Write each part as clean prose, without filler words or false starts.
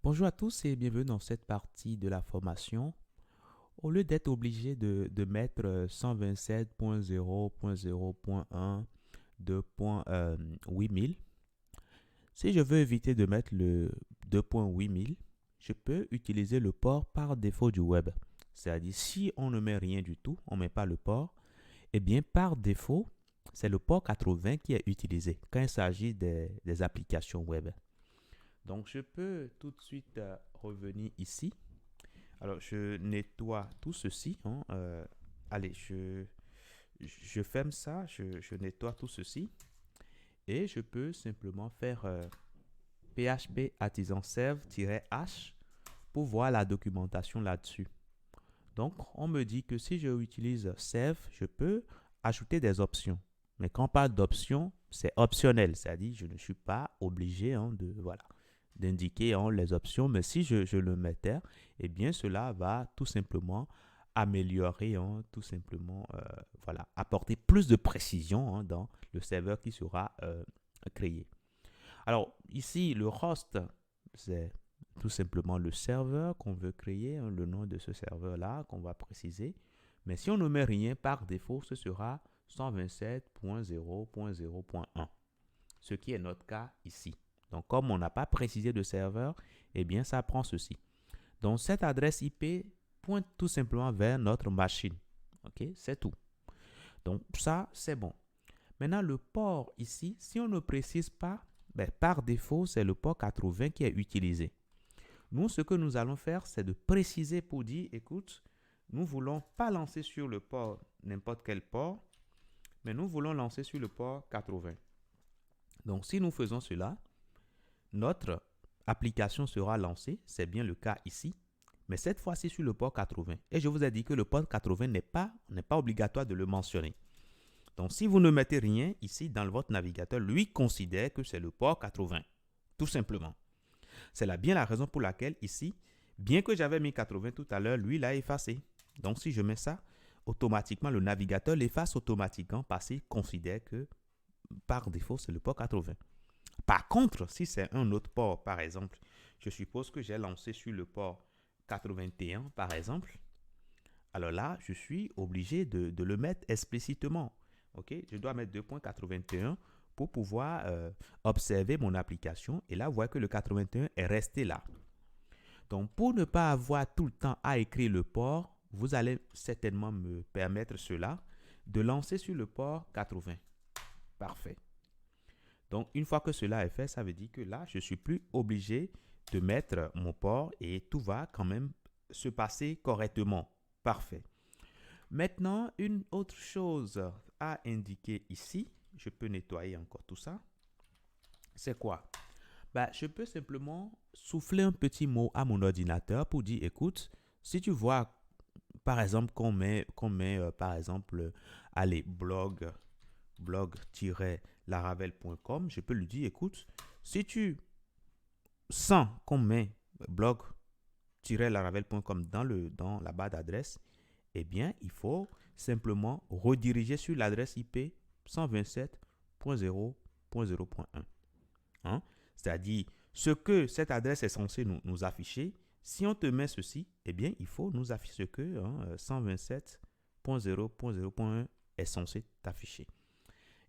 Bonjour à tous et bienvenue dans cette partie de la formation. Au lieu d'être obligé de mettre 127.0.0.1 2.8000, si je veux éviter de mettre le 2.8000, je peux utiliser le port par défaut du web. C'est-à-dire si on ne met rien du tout, on ne met pas le port, eh bien par défaut, c'est le port 80 qui est utilisé quand il s'agit des applications web. Donc je peux tout de suite revenir ici. Alors je nettoie tout ceci, hein. Allez, je ferme ça, je nettoie tout ceci et je peux simplement faire php artisan serve-h pour voir la documentation là-dessus. Donc on me dit que si je utilise serve, je peux ajouter des options. Mais quand on parle d'options, c'est optionnel, c'est-à-dire je ne suis pas obligé, hein, d'indiquer, hein, les options, mais si je le mettais, eh bien cela va tout simplement améliorer, hein, tout simplement, voilà, apporter plus de précision, hein, dans le serveur qui sera créé. Alors ici, le host, c'est tout simplement le serveur qu'on veut créer, hein, le nom de ce serveur-là qu'on va préciser. Mais si on ne met rien, par défaut, ce sera 127.0.0.1, ce qui est notre cas ici. Donc, comme on n'a pas précisé de serveur, eh bien, ça prend ceci. Donc, cette adresse IP pointe tout simplement vers notre machine. OK, c'est tout. Donc, ça, c'est bon. Maintenant, le port ici, si on ne précise pas, ben, par défaut, c'est le port 80 qui est utilisé. Nous, ce que nous allons faire, c'est de préciser pour dire, écoute, nous ne voulons pas lancer sur le port, n'importe quel port, mais nous voulons lancer sur le port 80. Donc, si nous faisons cela, notre application sera lancée, c'est bien le cas ici, mais cette fois-ci sur le port 80. Et je vous ai dit que le port 80 n'est pas obligatoire de le mentionner. Donc, si vous ne mettez rien ici dans votre navigateur, lui considère que c'est le port 80, tout simplement. C'est là bien la raison pour laquelle ici, bien que j'avais mis 80 tout à l'heure, lui l'a effacé. Donc, si je mets ça, automatiquement, le navigateur l'efface automatiquement parce qu'il considère que par défaut, c'est le port 80. Par contre, si c'est un autre port, par exemple, je suppose que j'ai lancé sur le port 81, par exemple, alors là, je suis obligé de le mettre explicitement. Okay? Je dois mettre 2.81 pour pouvoir observer mon application. Et là, vous voyez que le 81 est resté là. Donc, pour ne pas avoir tout le temps à écrire le port, vous allez certainement me permettre cela, de lancer sur le port 80. Parfait. Donc, une fois que cela est fait, ça veut dire que là, je ne suis plus obligé de mettre mon port et tout va quand même se passer correctement. Parfait. Maintenant, une autre chose à indiquer ici, je peux nettoyer encore tout ça. C'est quoi? Ben, je peux simplement souffler un petit mot à mon ordinateur pour dire, écoute, si tu vois, par exemple, par exemple, allez, blog-laravel.com, je peux lui dire, écoute, si tu sens qu'on met blog-laravel.com dans la barre d'adresse, eh bien, il faut simplement rediriger sur l'adresse IP 127.0.0.1. Hein? C'est-à-dire, ce que cette adresse est censée nous afficher, si on te met ceci, eh bien, il faut nous afficher ce que 127.0.0.1 est censé t'afficher.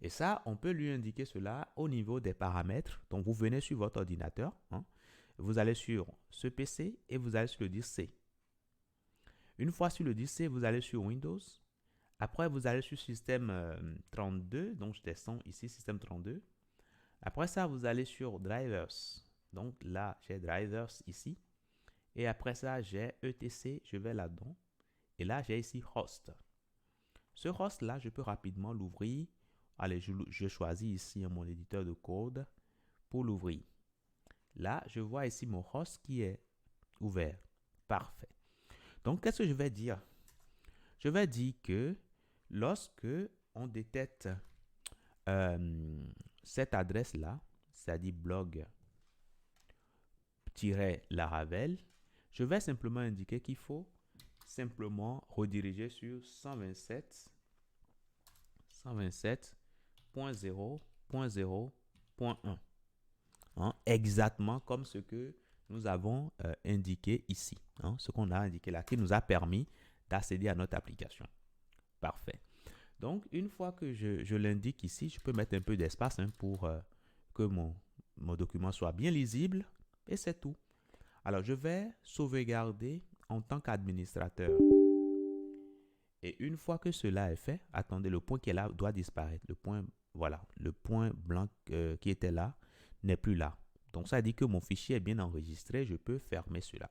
Et ça, on peut lui indiquer cela au niveau des paramètres. Donc, vous venez sur votre ordinateur, hein, vous allez sur ce PC et vous allez sur le disque C. Une fois sur le disque C, vous allez sur Windows. Après, vous allez sur système 32. Donc, je descends ici, système 32. Après ça, vous allez sur Drivers. Donc, là, j'ai Drivers ici. Et après ça, j'ai ETC. Je vais là-dedans. Et là, j'ai ici Host. Ce host-là, je peux rapidement l'ouvrir. Allez, je choisis ici mon éditeur de code pour l'ouvrir. Là, je vois ici mon host qui est ouvert. Parfait. Donc, qu'est-ce que je vais dire? Je vais dire que lorsque on détecte cette adresse-là, c'est-à-dire blog-laravel, je vais simplement indiquer qu'il faut simplement rediriger sur 127.0.0.1. Hein, exactement comme ce que nous avons indiqué ici, hein, ce qu'on a indiqué là, qui nous a permis d'accéder à notre application. Parfait. Donc, une fois que je l'indique ici, je peux mettre un peu d'espace hein, pour que mon document soit bien lisible. Et c'est tout. Alors, je vais sauvegarder en tant qu'administrateur. Et une fois que cela est fait, attendez, le point qui est là doit disparaître. Le point, voilà, le point blanc qui était là n'est plus là. Donc, ça dit que mon fichier est bien enregistré. Je peux fermer cela.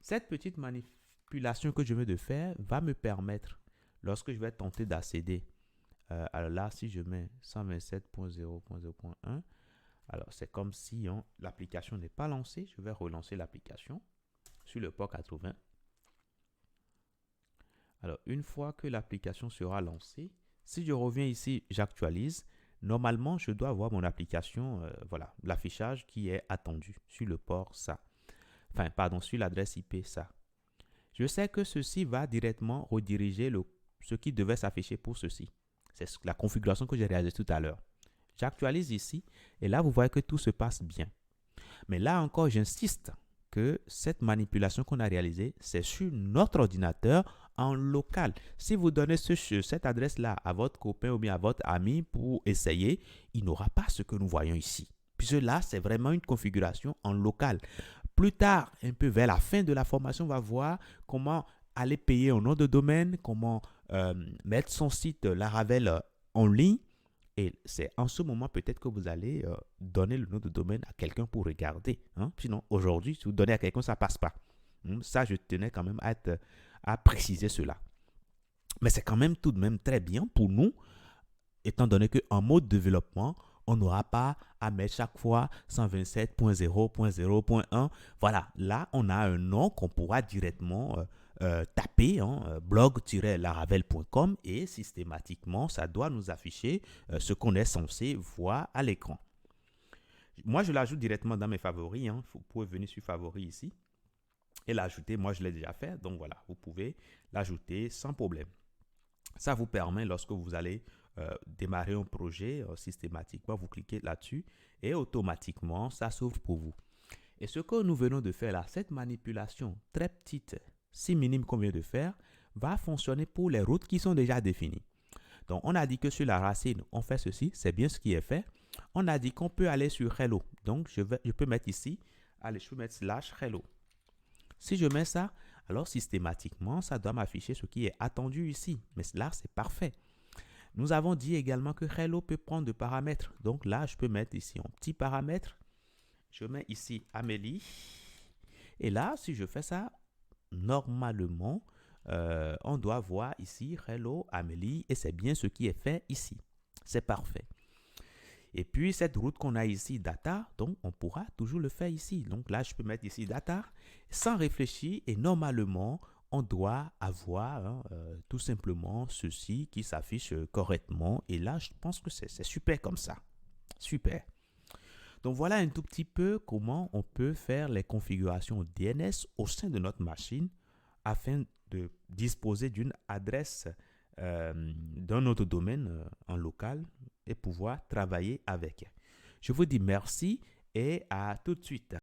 Cette petite manipulation que je viens de faire va me permettre, lorsque je vais tenter d'accéder, alors là, si je mets 127.0.0.1, alors c'est comme si l'application n'est pas lancée. Je vais relancer l'application sur le port 80. Alors, une fois que l'application sera lancée, si je reviens ici, j'actualise. Normalement, je dois avoir mon application, voilà, l'affichage qui est attendu sur le port ça. Enfin, pardon, sur l'adresse IP ça. Je sais que ceci va directement rediriger ce qui devait s'afficher pour ceci. C'est la configuration que j'ai réalisée tout à l'heure. J'actualise ici et là, vous voyez que tout se passe bien. Mais là encore, j'insiste que cette manipulation qu'on a réalisée, c'est sur notre ordinateur en local. Si vous donnez cette adresse-là à votre copain ou bien à votre ami pour essayer, il n'aura pas ce que nous voyons ici. Puisque là, c'est vraiment une configuration en local. Plus tard, un peu vers la fin de la formation, on va voir comment aller payer un nom de domaine, comment mettre son site Laravel en ligne. Et c'est en ce moment peut-être que vous allez donner le nom de domaine à quelqu'un pour regarder. Hein? Sinon, aujourd'hui, si vous donnez à quelqu'un, ça ne passe pas. Ça, je tenais quand même à préciser cela. Mais c'est quand même tout de même très bien pour nous, étant donné qu'en mode développement, on n'aura pas à mettre chaque fois 127.0.0.1. Voilà, là, on a un nom qu'on pourra directement taper, blog-laravel.com et systématiquement, ça doit nous afficher ce qu'on est censé voir à l'écran. Moi, je l'ajoute directement dans mes favoris. Vous pouvez venir sur favoris ici et l'ajouter. Moi, je l'ai déjà fait. Donc, voilà, vous pouvez l'ajouter sans problème. Ça vous permet, lorsque vous allez démarrer un projet systématiquement, vous cliquez là-dessus et automatiquement, ça s'ouvre pour vous. Et ce que nous venons de faire là, cette manipulation très petite, si minime qu'on vient de faire, va fonctionner pour les routes qui sont déjà définies. Donc, on a dit que sur la racine, on fait ceci, c'est bien ce qui est fait. On a dit qu'on peut aller sur Hello. Donc, je peux mettre ici, allez, je peux mettre /Hello. Si je mets ça, alors systématiquement, ça doit m'afficher ce qui est attendu ici. Mais là, c'est parfait. Nous avons dit également que Hello peut prendre des paramètres. Donc là, je peux mettre ici un petit paramètre. Je mets ici Amélie. Et là, si je fais ça, normalement, on doit voir ici Hello Amélie. Et c'est bien ce qui est fait ici. C'est parfait. Et puis, cette route qu'on a ici, data, donc on pourra toujours le faire ici. Donc là, je peux mettre ici data sans réfléchir et normalement, on doit avoir tout simplement ceci qui s'affiche correctement. Et là, je pense que c'est super comme ça. Super. Donc, voilà un tout petit peu comment on peut faire les configurations DNS au sein de notre machine afin de disposer d'une adresse d'un autre domaine en local et pouvoir travailler avec. Je vous dis merci et à tout de suite.